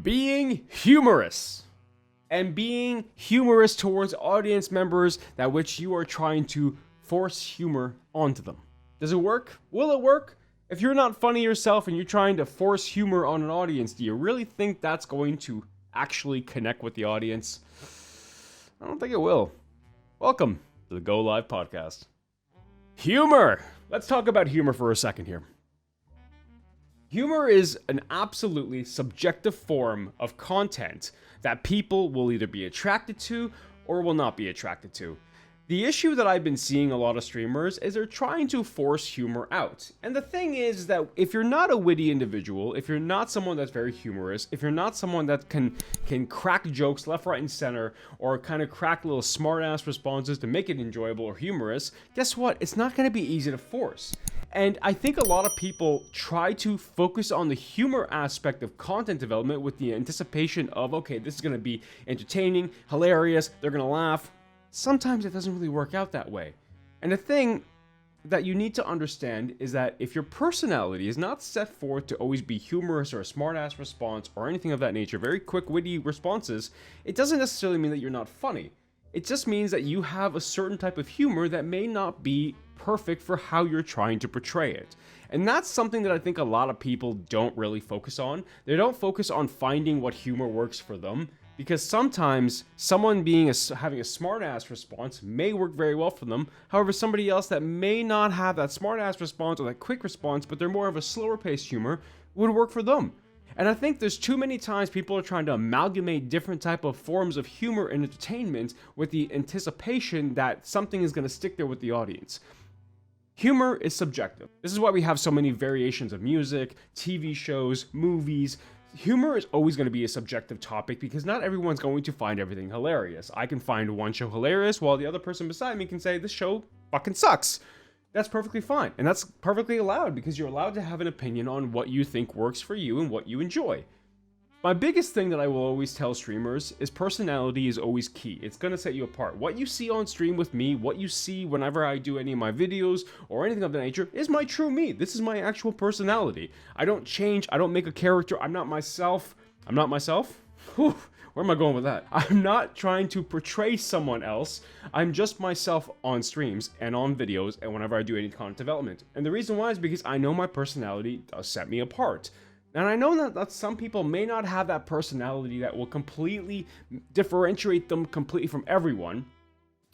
being humorous. And being humorous towards audience members that which you are trying to force humor onto them. Does it work? Will it work? If you're not funny yourself and you're trying to force humor on an audience, do you really think that's going to actually connect with the audience? I don't think it will. Welcome to the Go Live podcast. Humor! Let's talk about humor for a second here. Humor is an absolutely subjective form of content that people will either be attracted to or will not be attracted to. The issue that I've been seeing a lot of streamers is they're trying to force humor out. And the thing is that if you're not a witty individual, if you're not someone that's very humorous, if you're not someone that can crack jokes left, right, and center, or kind of crack little smart-ass responses to make it enjoyable or humorous, guess what? It's not going to be easy to force. And I think a lot of people try to focus on the humor aspect of content development with the anticipation of, okay, this is going to be entertaining, hilarious, they're going to laugh. Sometimes it doesn't really work out that way. And the thing that you need to understand is that if your personality is not set forth to always be humorous or a smart-ass response or anything of that nature, very quick, witty responses, it doesn't necessarily mean that you're not funny. It just means that you have a certain type of humor that may not be perfect for how you're trying to portray it. And that's something that I think a lot of people don't really focus on. They don't focus on finding what humor works for them, because sometimes someone having a smart-ass response may work very well for them. However, somebody else that may not have that smart-ass response or that quick response, but they're more of a slower-paced humor, would work for them. And I think there's too many times people are trying to amalgamate different type of forms of humor and entertainment with the anticipation that something is going to stick there with the audience. Humor is subjective. This is why we have so many variations of music, TV shows, movies. Humor is always going to be a subjective topic because not everyone's going to find everything hilarious. I can find one show hilarious while the other person beside me can say, this show fucking sucks. That's perfectly fine. And that's perfectly allowed because you're allowed to have an opinion on what you think works for you and what you enjoy. My biggest thing that I will always tell streamers is personality is always key. It's going to set you apart. What you see on stream with me, what you see whenever I do any of my videos or anything of that nature is my true me. This is my actual personality. I don't change. I don't make a character. I'm not myself. Whew, where am I going with that? I'm not trying to portray someone else. I'm just myself on streams and on videos and whenever I do any content development. And the reason why is because I know my personality does set me apart. And I know that some people may not have that personality that will completely differentiate them completely from everyone,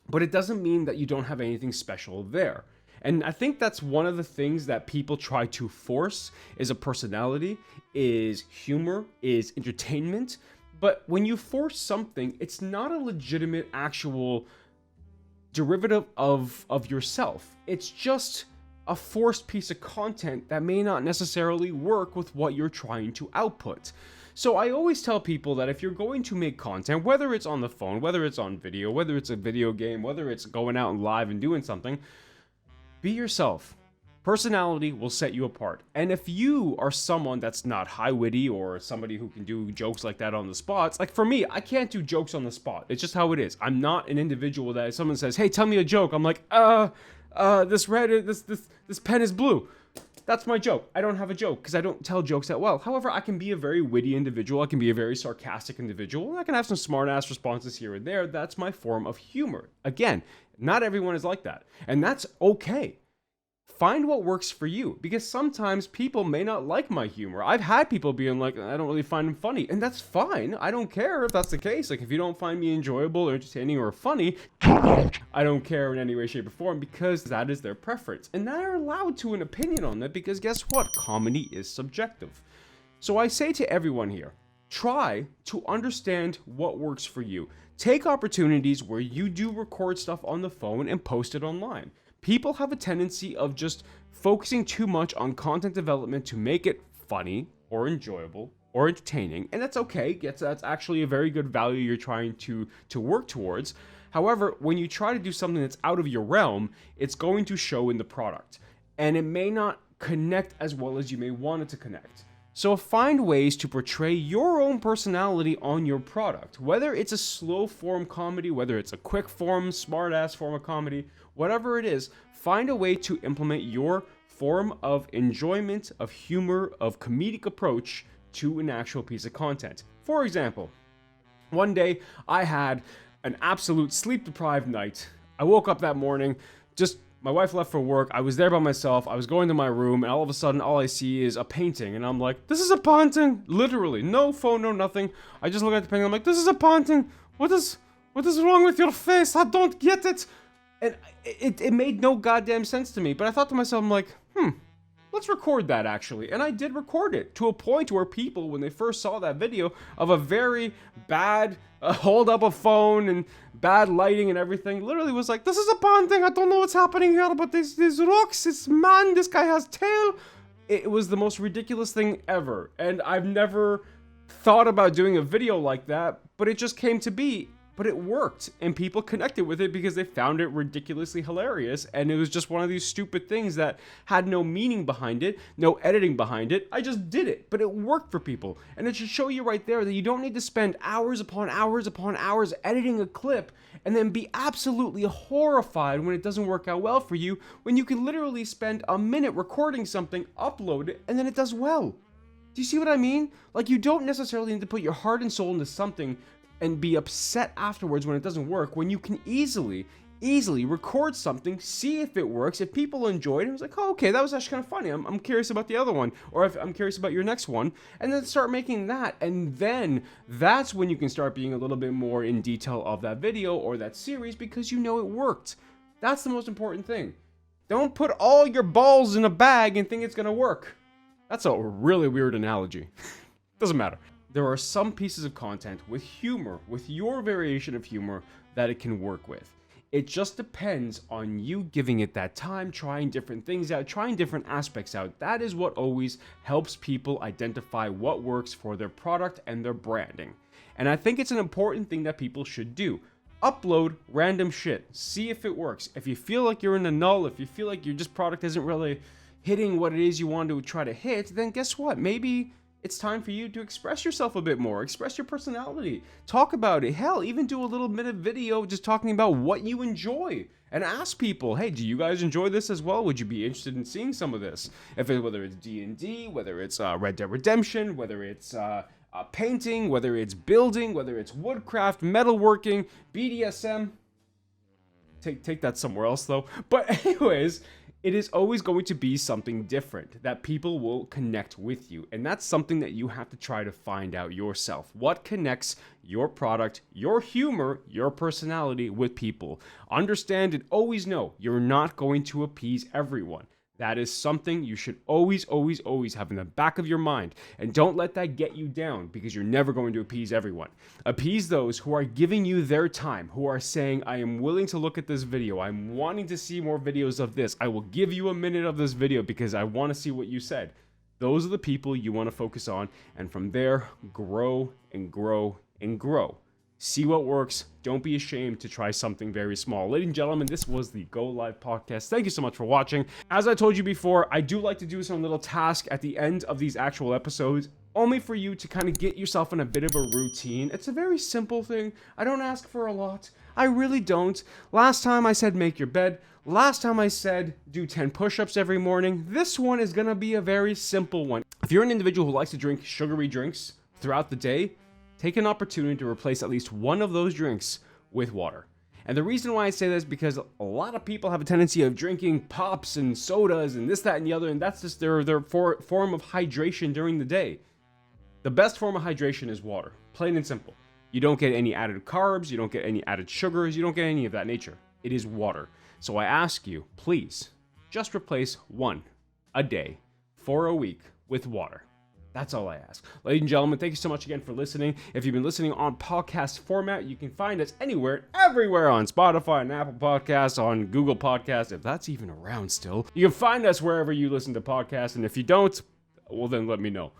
but it doesn't mean that you don't have anything special there. And I think that's one of the things that people try to force is a personality, is humor, is entertainment. But when you force something, it's not a legitimate actual derivative of yourself. It's just a forced piece of content that may not necessarily work with what you're trying to output. So I always tell people that if you're going to make content, whether it's on the phone, whether it's on video, whether it's a video game, whether it's going out and live and doing something, be yourself. Personality will set you apart. And if you are someone that's not high witty or somebody who can do jokes like that on the spot, like for me, I can't do jokes on the spot. It's just how it is. I'm not an individual that if someone says, hey, tell me a joke, I'm like, this pen is blue. That's my joke. I don't have a joke because I don't tell jokes that well. However, I can be a very witty individual. I can be a very sarcastic individual. I can have some smart-ass responses here and there. That's my form of humor. Again, not everyone is like that. And that's okay. Find what works for you, because sometimes people may not like my humor. I've had people being like, I don't really find them funny, and that's fine. I don't care if that's the case. Like, if you don't find me enjoyable or entertaining or funny, I don't care in any way, shape, or form, because that is their preference. And they're allowed to an opinion on that, because guess what? Comedy is subjective. So I say to everyone here, try to understand what works for you. Take opportunities where you do record stuff on the phone and post it online. People have a tendency of just focusing too much on content development to make it funny or enjoyable or entertaining, and that's okay. That's actually a very good value you're trying to work towards. However, when you try to do something that's out of your realm, it's going to show in the product, and it may not connect as well as you may want it to connect. So find ways to portray your own personality on your product, whether it's a slow form comedy, whether it's a quick form, smart ass form of comedy, whatever it is, find a way to implement your form of enjoyment, of humor, of comedic approach to an actual piece of content. For example, one day I had an absolute sleep-deprived night. I woke up that morning, my wife left for work, I was there by myself, I was going to my room, and all of a sudden all I see is a painting, and I'm like, this is a painting! Literally, no phone, no nothing. I just look at the painting, I'm like, this is a painting! What is wrong with your face? I don't get it! And it made no goddamn sense to me, but I thought to myself, I'm like, let's record that actually. And I did record it to a point where people, when they first saw that video of a very bad hold up a phone and bad lighting and everything, literally was like, this is a painting, I don't know what's happening here, but these rocks, this guy has tail. It was the most ridiculous thing ever. And I've never thought about doing a video like that, but it just came to be. But it worked, and people connected with it because they found it ridiculously hilarious, and it was just one of these stupid things that had no meaning behind it, no editing behind it. I just did it, but it worked for people, and it should show you right there that you don't need to spend hours upon hours upon hours editing a clip and then be absolutely horrified when it doesn't work out well for you, when you can literally spend a minute recording something, upload it, and then it does well. Do you see what I mean? Like, you don't necessarily need to put your heart and soul into something and be upset afterwards when it doesn't work, when you can easily record something, see if it works, if people enjoy it, and it was like, oh, okay, that was actually kind of funny, I'm curious about the other one, or if I'm curious about your next one, and then start making that, and then that's when you can start being a little bit more in detail of that video or that series, because you know it worked. That's the most important thing. Don't put all your balls in a bag and think it's gonna work. That's a really weird analogy. Doesn't matter. There are some pieces of content with humor, with your variation of humor, that it can work with. It just depends on you giving it that time, trying different things out, trying different aspects out. That is what always helps people identify what works for their product and their branding. And I think it's an important thing that people should do. Upload random shit. See if it works. If you feel like you're in the null, if you feel like your just product isn't really hitting what it is you want to try to hit, then guess what? Maybe it's time for you to express yourself a bit more, express your personality, talk about it. Hell, even do a little minute video just talking about what you enjoy and ask people, hey, do you guys enjoy this as well? Would you be interested in seeing some of this? Whether it's D&D, whether it's Red Dead Redemption, whether it's painting, whether it's building, whether it's woodcraft, metalworking, BDSM. Take that somewhere else though. But anyways, it is always going to be something different that people will connect with you. And that's something that you have to try to find out yourself. What connects your product, your humor, your personality with people? Understand and always know you're not going to appease everyone. That is something you should always have in the back of your mind. And don't let that get you down, because you're never going to appease everyone. Appease those who are giving you their time, who are saying, I am willing to look at this video. I'm wanting to see more videos of this. I will give you a minute of this video because I want to see what you said. Those are the people you want to focus on. And from there, grow and grow and grow. See what works. Don't be ashamed to try something very small. Ladies and gentlemen, this was the Go Live podcast. Thank you so much for watching. As I told you before, I do like to do some little task at the end of these actual episodes, only for you to kind of get yourself in a bit of a routine. It's a very simple thing. I don't ask for a lot. I really don't. Last time I said make your bed. Last time I said do 10 push-ups every morning. This one is going to be a very simple one. If you're an individual who likes to drink sugary drinks throughout the day, take an opportunity to replace at least one of those drinks with water. And the reason why I say this is because a lot of people have a tendency of drinking pops and sodas and this, that, and the other, and that's just their form of hydration during the day. The best form of hydration is water, plain and simple. You don't get any added carbs, you don't get any added sugars, you don't get any of that nature. It is water. So I ask you, please, just replace one a day for a week with water. That's all I ask. Ladies and gentlemen, thank you so much again for listening. If you've been listening on podcast format, you can find us anywhere, everywhere on Spotify and Apple Podcasts, on Google Podcasts, if that's even around still. You can find us wherever you listen to podcasts, and if you don't, well then let me know.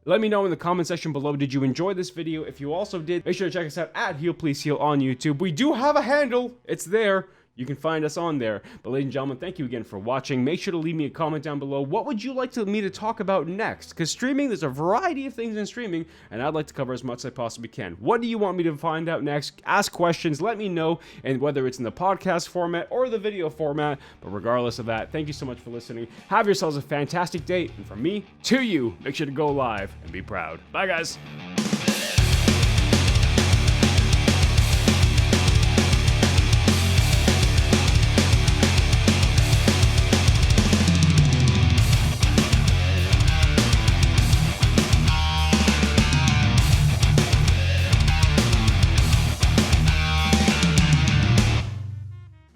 Let me know in the comment section below, did you enjoy this video? If you also did, make sure to check us out at Heal Please Heal on YouTube. We do have a handle. It's there. you can find us on there. But ladies and gentlemen, thank you again for watching. Make sure to leave me a comment down below. What would you like me to talk about next? Because streaming, there's a variety of things in streaming, and I'd like to cover as much as I possibly can. What do you want me to find out next? Ask questions, let me know, and whether it's in the podcast format or the video format. But regardless of that, thank you so much for listening. Have yourselves a fantastic day, and from me to you, make sure to go live and be proud. Bye, guys.